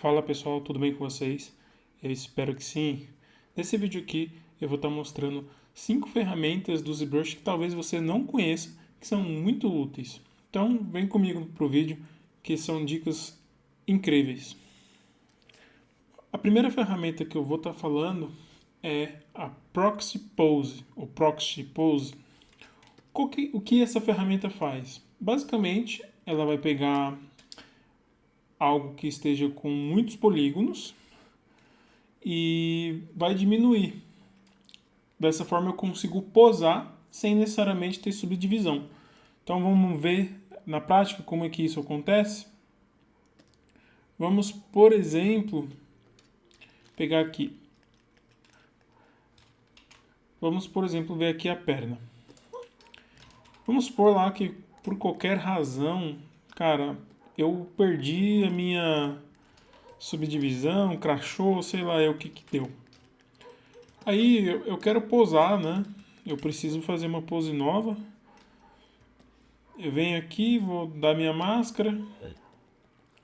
Fala pessoal, tudo bem com vocês? Eu espero que sim. Nesse vídeo aqui eu vou estar mostrando 5 ferramentas do ZBrush que talvez você não conheça, que são muito úteis. Então vem comigo pro vídeo, que são dicas incríveis. A primeira ferramenta que eu vou estar falando é a Proxy Pose, ou Proxy Pose. O que essa ferramenta faz? Basicamente, ela vai pegar algo que esteja com muitos polígonos e vai diminuir. Dessa forma eu consigo posar sem necessariamente ter subdivisão. Então vamos ver na prática como é que isso acontece. Vamos, por exemplo, pegar aqui. Vamos, por exemplo, ver aqui a perna. Vamos supor lá que por qualquer razão, cara, eu perdi a minha subdivisão, crashou, sei lá, o que que deu. Aí eu quero posar, né? Eu preciso fazer uma pose nova. Eu venho aqui, vou dar minha máscara.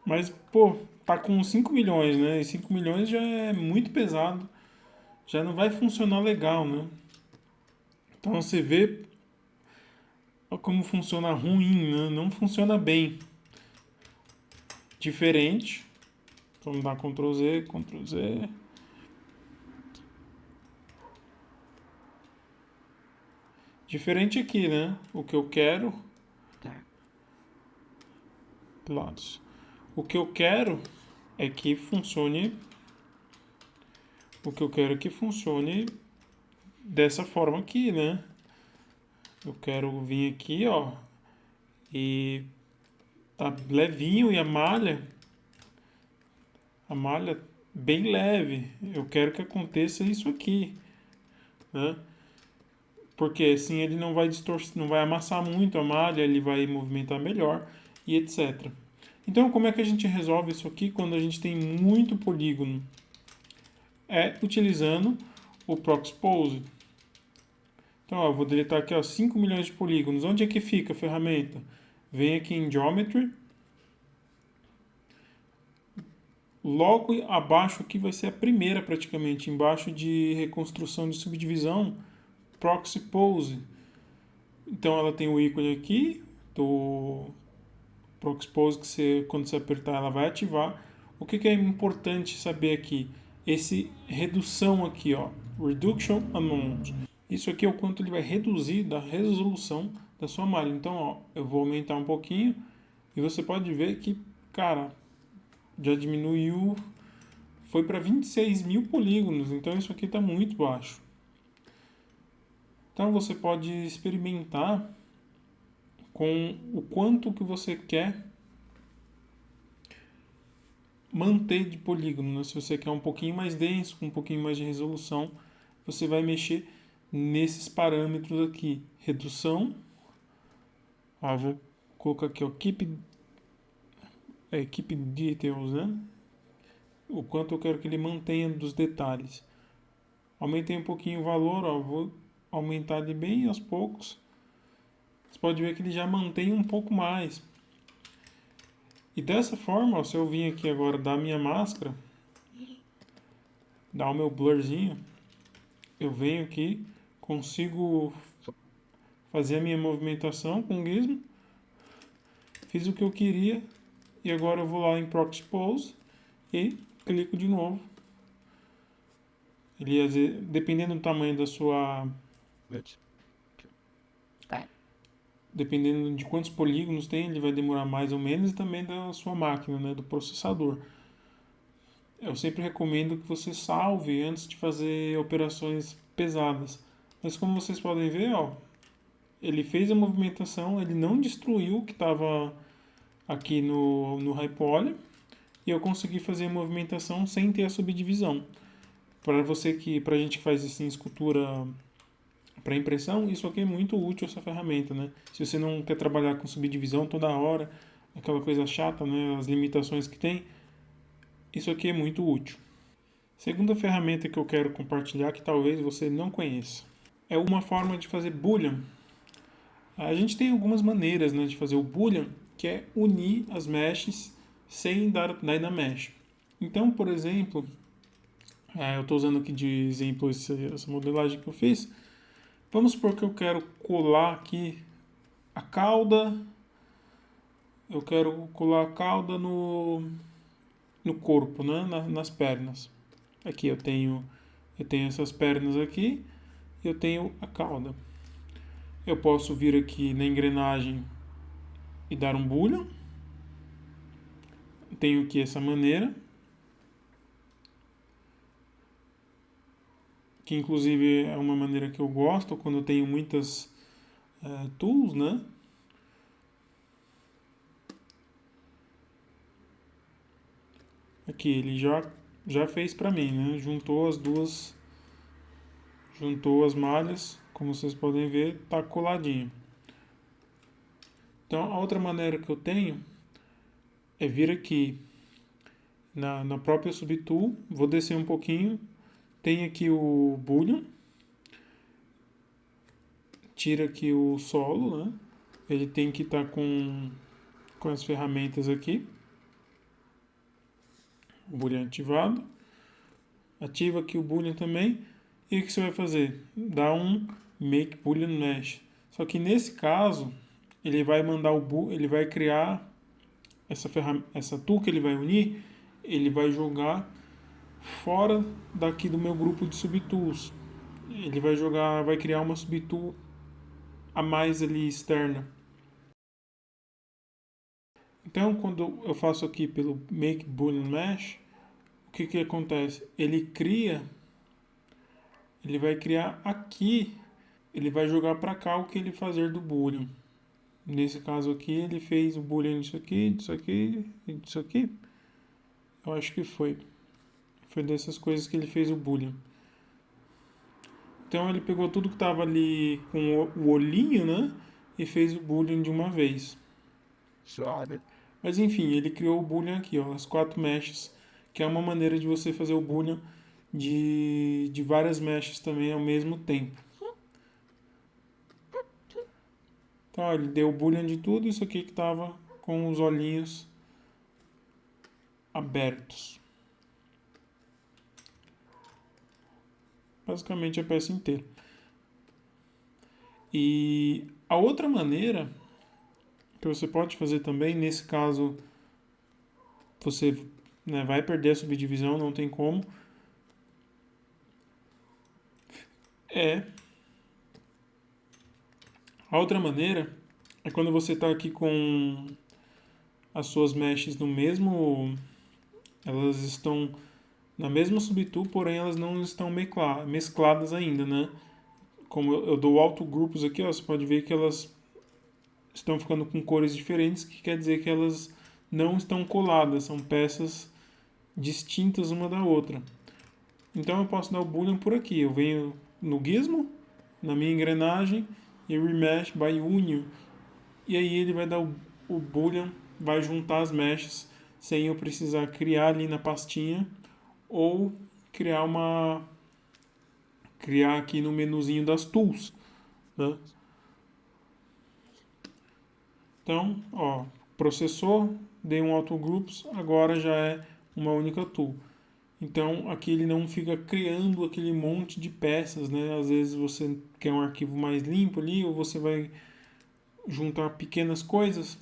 Mas, pô, tá com 5 milhões, né? E 5 milhões já é muito pesado. Já não vai funcionar legal, né? Então você vê como funciona ruim, né? Não funciona bem. Diferente. Vamos dar Ctrl Z, Ctrl Z. Diferente aqui, né? O que eu quero. Lados. O que eu quero é que funcione. O que eu quero é que funcione dessa forma aqui, né? Eu quero vir aqui, ó. E tá levinho e a malha bem leve. Eu quero que aconteça isso aqui, né? Porque assim ele não vai distorcer, não vai amassar muito a malha, ele vai movimentar melhor e etc. Então, como é que a gente resolve isso aqui quando a gente tem muito polígono? É utilizando o Proxy Pose. Então, ó, eu vou deletar aqui, ó, 5 milhões de polígonos. Onde é que fica a ferramenta? Vem aqui em Geometry. Logo abaixo aqui vai ser a primeira praticamente, embaixo de reconstrução de subdivisão, Proxy Pose. Então ela tem o ícone aqui do Proxy Pose que você, quando você apertar ela vai ativar. O que é importante saber aqui? Esse redução aqui, ó, Reduction Amount. Isso aqui é o quanto ele vai reduzir da resolução da sua malha. Então, ó, eu vou aumentar um pouquinho e você pode ver que, cara, já diminuiu, foi para 26 mil polígonos, então isso aqui está muito baixo. Então você pode experimentar com o quanto que você quer manter de polígono, né? Se você quer um pouquinho mais denso, com um pouquinho mais de resolução, você vai mexer nesses parâmetros aqui. Redução, vou colocar aqui, ó, Keep Details, né? O quanto eu quero que ele mantenha dos detalhes. Aumentei um pouquinho o valor, ó, vou aumentar ele bem aos poucos. Você pode ver que ele já mantém um pouco mais. E dessa forma, ó, se eu vim aqui agora dar minha máscara, dar o meu blurzinho, eu venho aqui, consigo fazer a minha movimentação com o gizmo, fiz o que eu queria, e agora eu vou lá em Proxy Pose e clico de novo. Ele, dependendo do tamanho da sua... Dependendo de quantos polígonos tem, ele vai demorar mais ou menos, e também da sua máquina, né, do processador. Eu sempre recomendo que você salve antes de fazer operações pesadas. Mas como vocês podem ver, ó, ele fez a movimentação, ele não destruiu o que estava aqui no High Poly, e eu consegui fazer a movimentação sem ter a subdivisão. Para você que, para a gente que faz assim, escultura para impressão, isso aqui é muito útil, essa ferramenta, né? Se você não quer trabalhar com subdivisão toda hora, aquela coisa chata, né? As limitações que tem, isso aqui é muito útil. Segunda ferramenta que eu quero compartilhar, que talvez você não conheça, é uma forma de fazer Boolean. A gente tem algumas maneiras, né, de fazer o Boolean, que é unir as meshes sem dar Dynamesh. Então, por exemplo, eu estou usando aqui de exemplo essa modelagem que eu fiz. Vamos supor que eu quero colar aqui a cauda. Eu quero colar a cauda no corpo, né? Nas pernas. Aqui eu tenho essas pernas aqui e eu tenho a cauda. Eu posso vir aqui na engrenagem e dar um boolean. Tenho aqui essa maneira, que inclusive é uma maneira que eu gosto quando eu tenho muitas tools, né? Aqui ele já fez para mim, né? Juntou as malhas, como vocês podem ver, tá coladinho. Então a outra maneira que eu tenho é vir aqui na própria subtool, vou descer um pouquinho, tem aqui o boolean, tira aqui o solo, né? Ele tem que estar com as ferramentas aqui, o boolean ativado, ativa aqui o boolean também, e o que você vai fazer? Dá um make boolean mesh. Só que nesse caso, ele vai mandar ele vai criar essa tool que ele vai unir, ele vai jogar fora daqui do meu grupo de subtools. Ele vai criar uma subtool a mais ali externa. Então, quando eu faço aqui pelo make boolean mesh, o que acontece? Ele vai criar aqui, ele vai jogar para cá o que ele fazer do boolean. Nesse caso aqui, ele fez o boolean disso aqui, disso aqui e disso aqui. Eu acho que foi. Foi dessas coisas que ele fez o boolean. Então ele pegou tudo que estava ali com o olhinho, né? E fez o boolean de uma vez. Mas enfim, ele criou o boolean aqui, ó, as 4 meshes, que é uma maneira de você fazer o boolean de várias meshes também ao mesmo tempo. Então, ó, ele deu o boolean de tudo isso aqui que estava com os olhinhos abertos. Basicamente a peça inteira. E a outra maneira que você pode fazer também, nesse caso, você vai perder a subdivisão, não tem como, a outra maneira é quando você está aqui com as suas meshes no mesmo, elas estão na mesma subtool, porém elas não estão mescladas ainda, né? Como eu dou autogrupos aqui, ó, você pode ver que elas estão ficando com cores diferentes, que quer dizer que elas não estão coladas, são peças distintas uma da outra. Então eu posso dar o boolean por aqui. Eu venho no gizmo, na minha engrenagem, e remesh by union. E aí ele vai dar o boolean, vai juntar as meshes sem eu precisar criar ali na pastinha ou criar aqui no menuzinho das tools, né? Então, ó, processou, dei um autogroups, agora já é uma única tool. Então, aqui ele não fica criando aquele monte de peças, né? Às vezes você quer um arquivo mais limpo ali, ou você vai juntar pequenas coisas.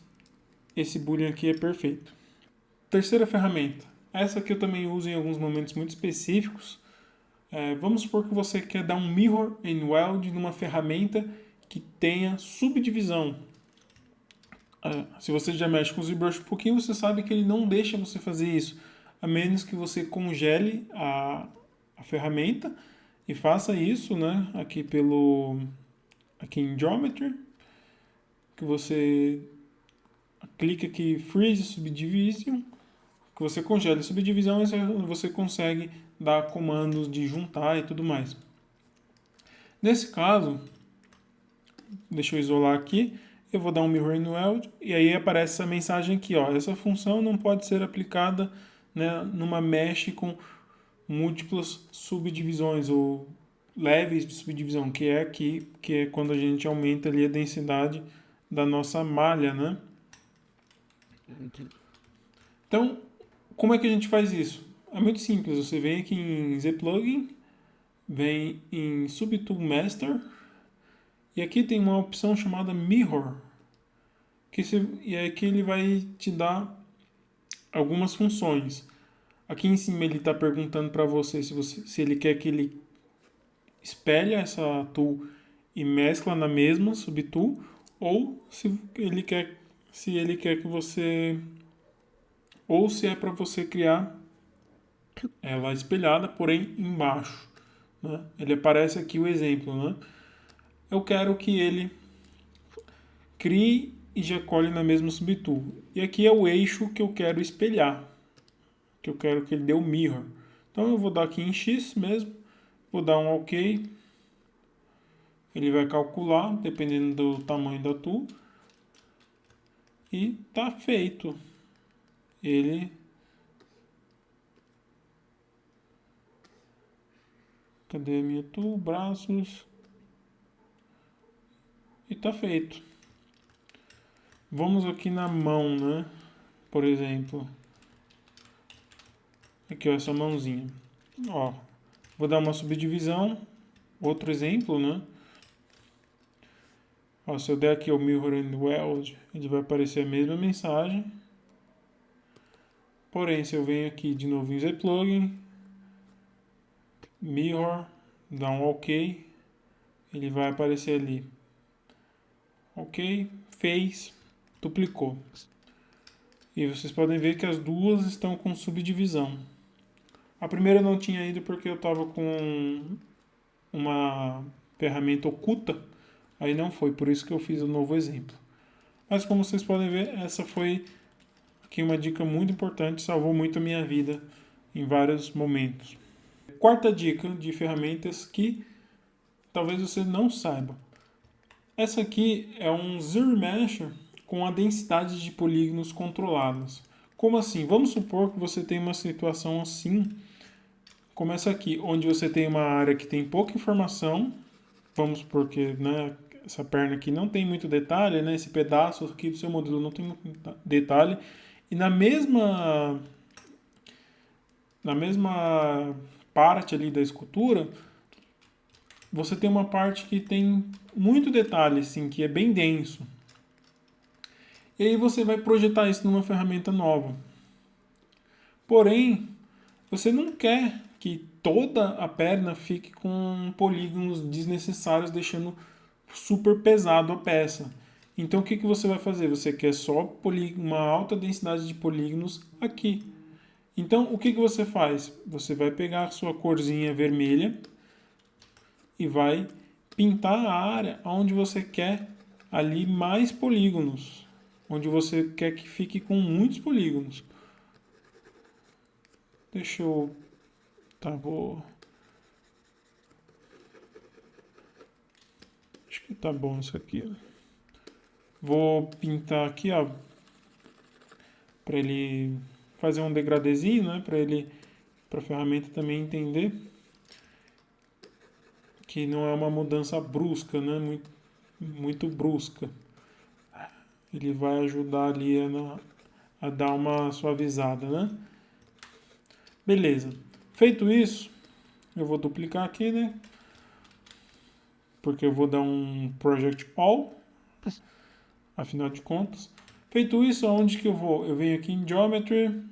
Esse boolean aqui é perfeito. Terceira ferramenta. Essa aqui eu também uso em alguns momentos muito específicos. Vamos supor que você quer dar um mirror and weld numa ferramenta que tenha subdivisão. Se você já mexe com o ZBrush um pouquinho, você sabe que ele não deixa você fazer isso, a menos que você congele a ferramenta e faça isso, né? Aqui em Geometry, que você clica aqui Freeze Subdivision, que você congela a subdivisão e você consegue dar comandos de juntar e tudo mais. Nesse caso, deixa eu isolar aqui, eu vou dar um Mirror in Weld e aí aparece essa mensagem aqui, ó, essa função não pode ser aplicada, né, numa mesh com múltiplas subdivisões ou leves de subdivisão, que é aqui, que é quando a gente aumenta ali a densidade da nossa malha, né? Então, Como é que a gente faz isso? É muito simples, você vem aqui em ZPlugin, vem em Subtool Master, e aqui tem uma opção chamada Mirror, e aqui ele vai te dar algumas funções. Aqui em cima ele está perguntando para você se ele quer que ele espelhe essa tool e mescla na mesma subtool, ou se ele quer que você, ou se é para você criar ela espelhada, porém embaixo, né? Ele aparece aqui o exemplo, né? Eu quero que ele crie e já colhe na mesma subtool. E aqui é o eixo que eu quero espelhar, que eu quero que ele dê o mirror. Então eu vou dar aqui em X mesmo, vou dar um OK. Ele vai calcular, dependendo do tamanho da tool. E tá feito. Ele... Cadê a minha tool? Braços. E tá feito. Vamos aqui na mão, né? Por exemplo. Aqui, ó, essa mãozinha. Ó, vou dar uma subdivisão. Outro exemplo, né? Ó, se eu der aqui o Mirror and Weld, ele vai aparecer a mesma mensagem. Porém, se eu venho aqui de novo em ZPlugin, Mirror, dá um OK, ele vai aparecer ali. OK, fez, duplicou. E vocês podem ver que as duas estão com subdivisão. A primeira não tinha ido porque eu estava com uma ferramenta oculta, aí não foi, por isso que eu fiz o novo exemplo. Mas como vocês podem ver, essa foi aqui uma dica muito importante, salvou muito a minha vida em vários momentos. Quarta dica de ferramentas que talvez você não saiba. Essa aqui é um Zero Mesh com a densidade de polígonos controlados. Como assim? Vamos supor que você tem uma situação assim, como essa aqui, onde você tem uma área que tem pouca informação, vamos supor que, né, essa perna aqui não tem muito detalhe, né, esse pedaço aqui do seu modelo não tem muito detalhe, e na mesma parte ali da escultura, você tem uma parte que tem muito detalhe, assim, que é bem denso. E aí você vai projetar isso numa ferramenta nova. Porém, você não quer que toda a perna fique com polígonos desnecessários, deixando super pesado a peça. Então o que você vai fazer? Você quer só uma alta densidade de polígonos aqui. Então o que você faz? Você vai pegar a sua corzinha vermelha e vai pintar a área onde você quer ali mais polígonos, onde você quer que fique com muitos polígonos. Deixa eu... Tá, vou... Acho que tá bom isso aqui. Vou pintar aqui, ó, para ele fazer um degradezinho, né, para a ferramenta também entender que não é uma mudança brusca, né, muito brusca. Ele vai ajudar ali a dar uma suavizada, né? Beleza. Feito isso, eu vou duplicar aqui, né? Porque eu vou dar um Project All, afinal de contas. Feito isso, aonde que eu vou? Eu venho aqui em Geometry,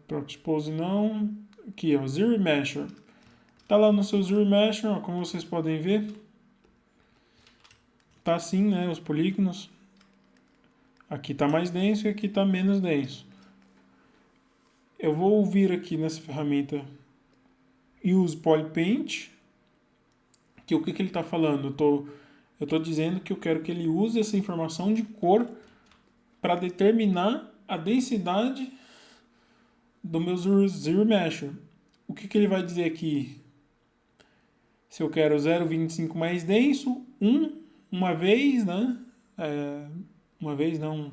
Proxy Pose não, aqui ó, Zero Mesher. Tá lá no seu Zero Mesher, ó, como vocês podem ver. Tá assim, né, os polígonos. Aqui tá mais denso e aqui tá menos denso. Eu vou vir aqui nessa ferramenta Use Polypaint, que o que ele está falando? Eu tô dizendo que eu quero que ele use essa informação de cor para determinar a densidade do meu Zero Mesher. O que ele vai dizer aqui? Se eu quero 0,25 mais denso, uma vez, né? Uma vez não.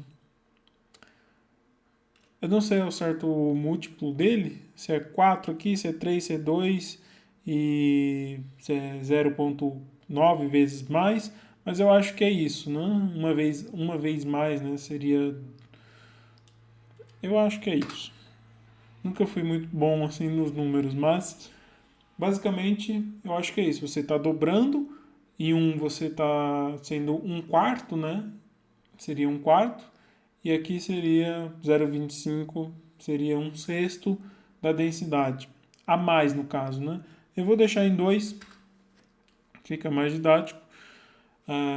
Eu não sei ao certo o múltiplo dele, se é 4 aqui, se é 3, se é 2 e se é 0,9 vezes mais, mas eu acho que é isso, né? Uma vez mais, né? Seria... Eu acho que é isso. Nunca fui muito bom assim nos números, mas basicamente eu acho que é isso. Você está dobrando e você está sendo um quarto, né? Seria um quarto. E aqui seria 0,25, seria um sexto da densidade. A mais no caso, né? Eu vou deixar em 2, fica mais didático.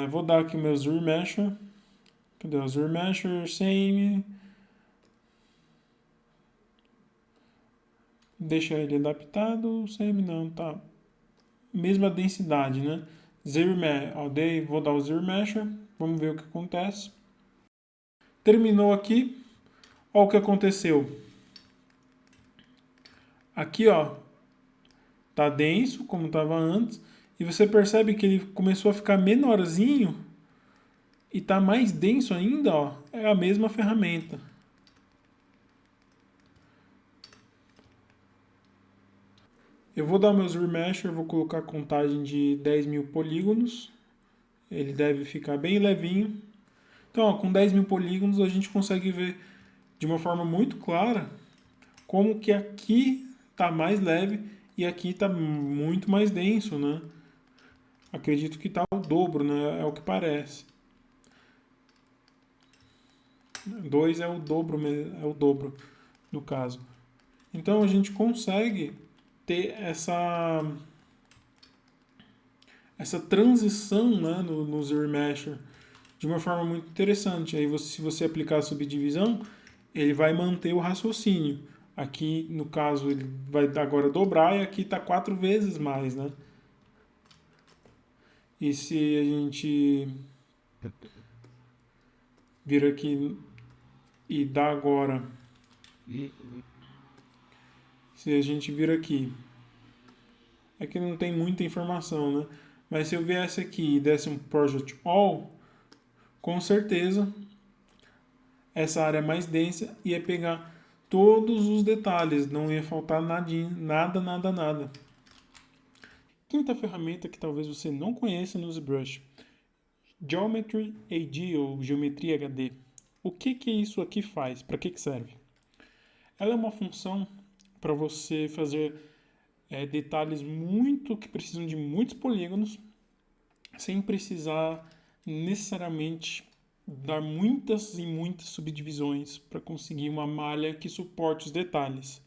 Vou dar aqui o meu Zur Mesher. Cadê o Zur Mesher? Same. Deixa ele adaptado. Same não, tá. Mesma densidade, né? Vou dar o Zero Mesher. Vamos ver o que acontece. Terminou aqui. Olha o que aconteceu. Aqui, ó, tá denso, como estava antes. E você percebe que ele começou a ficar menorzinho e tá mais denso ainda, ó. É a mesma ferramenta. Eu vou dar o meu Zermesher, vou colocar a contagem de 10.000 polígonos. Ele deve ficar bem levinho. Então, ó, com 10.000 polígonos a gente consegue ver de uma forma muito clara como que aqui está mais leve e aqui está muito mais denso, né? Acredito que está o dobro, né? É o que parece. 2 é o dobro no caso. Então a gente consegue ter essa transição, né, no Zero Mesher de uma forma muito interessante. Aí se você aplicar a subdivisão, ele vai manter o raciocínio. Aqui, no caso, ele vai agora dobrar e aqui está 4 vezes mais, né? E se a gente vir aqui e dá agora, se a gente vir aqui, é que não tem muita informação, né? Mas se eu viesse aqui e desse um Project All, com certeza essa área mais densa ia pegar todos os detalhes, não ia faltar nadinha, nada, nada, nada. Quinta ferramenta que talvez você não conheça no ZBrush, Geometry AD ou Geometria HD. O que isso aqui faz? Para que serve? Ela é uma função para você fazer detalhes muito que precisam de muitos polígonos, sem precisar necessariamente dar muitas e muitas subdivisões para conseguir uma malha que suporte os detalhes.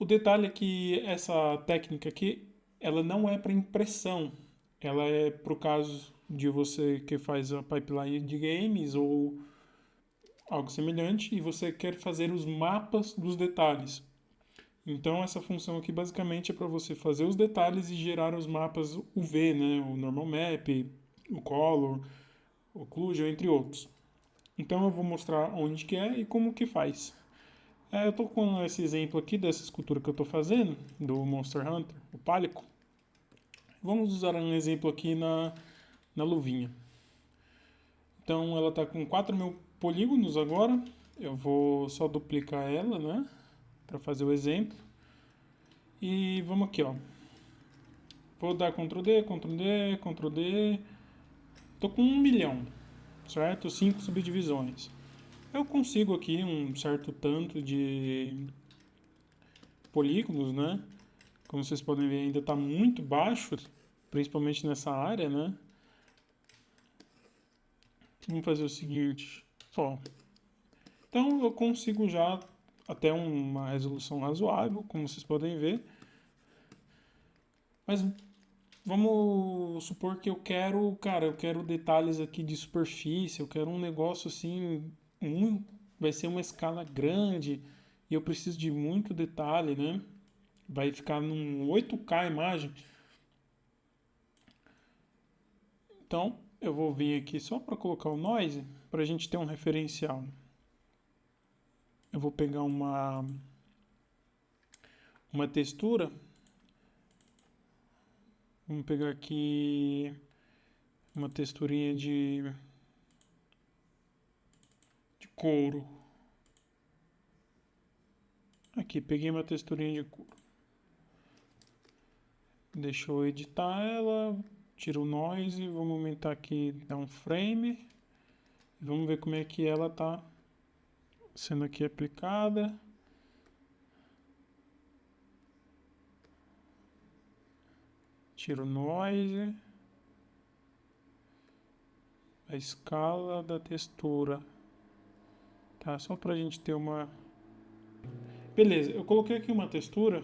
O detalhe é que essa técnica aqui, ela não é para impressão, ela é para o caso de você que faz a pipeline de games ou algo semelhante e você quer fazer os mapas dos detalhes. Então essa função aqui basicamente é para você fazer os detalhes e gerar os mapas UV, né? O Normal Map, o Color, o Occlusion, entre outros. Então eu vou mostrar onde que é e como que faz. Eu estou com esse exemplo aqui dessa escultura que eu estou fazendo, do Monster Hunter, o Pálico. Vamos usar um exemplo aqui na luvinha. Então ela está com 4.000 polígonos agora. Eu vou só duplicar ela, né? Para fazer o exemplo. E vamos aqui, ó. Vou dar Ctrl D, Ctrl D, Ctrl D. Tô com 1 milhão, certo? 5 subdivisões. Eu consigo aqui um certo tanto de polígonos, né? Como vocês podem ver, ainda está muito baixo, principalmente nessa área, né? Vamos fazer o seguinte, só. Então eu consigo já até uma resolução razoável, como vocês podem ver. Mas vamos supor que eu quero detalhes aqui de superfície, eu quero um negócio assim, vai ser uma escala grande e eu preciso de muito detalhe, né? Vai ficar num 8K a imagem. Então, eu vou vir aqui só para colocar o noise, para a gente ter um referencial. Eu vou pegar uma textura. Vamos pegar aqui uma texturinha de couro. Aqui, peguei uma texturinha de couro. Deixa eu editar ela, tiro o noise, vamos aumentar aqui, dar um frame. Vamos ver como é que ela está sendo aqui aplicada. Tiro o noise. A escala da textura. Tá, só pra gente ter uma... Beleza, eu coloquei aqui uma textura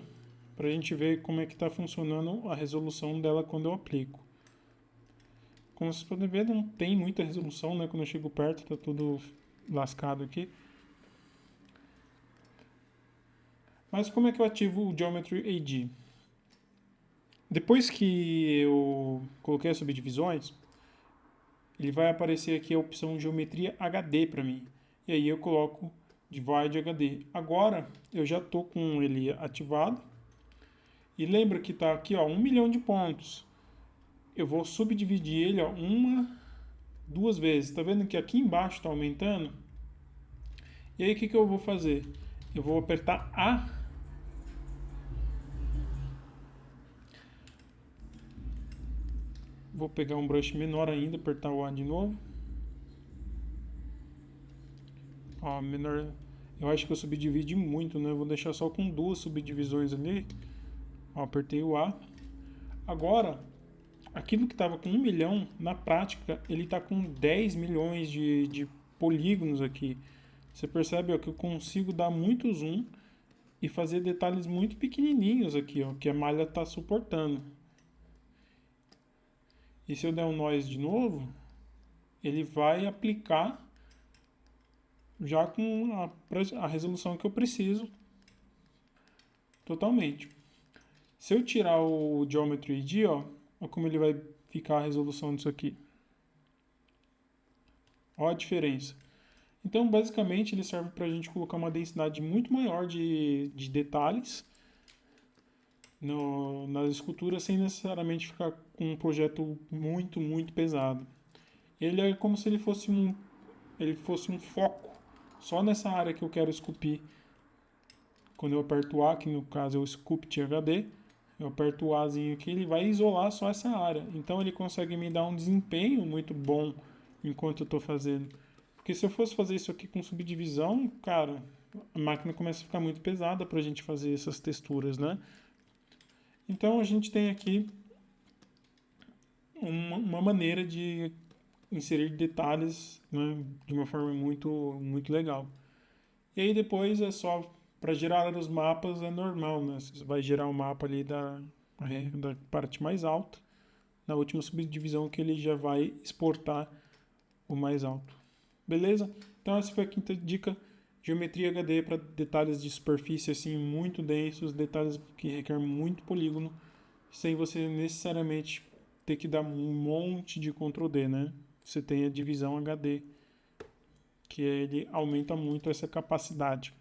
pra gente ver como é que tá funcionando a resolução dela quando eu aplico. Como vocês podem ver, não tem muita resolução, né? Quando eu chego perto, tá tudo lascado aqui. Mas como é que eu ativo o Geometry AD? Depois que eu coloquei as subdivisões, ele vai aparecer aqui a opção Geometria HD para mim. E aí eu coloco Divide HD. Agora eu já estou com ele ativado. E lembra que está aqui, ó, 1 milhão de pontos. Eu vou subdividir ele, ó, duas vezes. Tá vendo que aqui embaixo está aumentando? E aí o que eu vou fazer? Eu vou apertar A. Vou pegar um brush menor ainda, apertar o A de novo. Ó, menor. Eu acho que eu subdividi muito, né? Eu vou deixar só com 2 subdivisões ali. Ó, apertei o A. Agora, aquilo que estava com 1 milhão, na prática, ele está com 10 milhões de polígonos aqui. Você percebe, ó, que eu consigo dar muito zoom e fazer detalhes muito pequenininhos aqui, ó, que a malha está suportando. E se eu der um noise de novo, ele vai aplicar já com a resolução que eu preciso totalmente. Se eu tirar o Geometry AD, ó, olha como ele vai ficar a resolução disso aqui. Olha a diferença. Então, basicamente, ele serve para a gente colocar uma densidade muito maior de detalhes nas esculturas sem necessariamente ficar com um projeto muito, muito pesado. Ele é como se ele fosse um foco só nessa área que eu quero esculpir. Quando eu aperto o A, que no caso é o Sculpt HD, eu aperto o Azinho aqui, ele vai isolar só essa área. Então ele consegue me dar um desempenho muito bom enquanto eu estou fazendo. Porque se eu fosse fazer isso aqui com subdivisão, cara, a máquina começa a ficar muito pesada para a gente fazer essas texturas, né? Então a gente tem aqui uma maneira de inserir detalhes, né, de uma forma muito, muito legal. E aí depois é só para gerar os mapas é normal, né? Você vai gerar o mapa ali da parte mais alta, na última subdivisão que ele já vai exportar o mais alto. Beleza? Então essa foi a quinta dica. Geometria HD para detalhes de superfície assim muito densos, detalhes que requerem muito polígono, sem você necessariamente ter que dar um monte de Ctrl D, né? Você tem a divisão HD, que ele aumenta muito essa capacidade.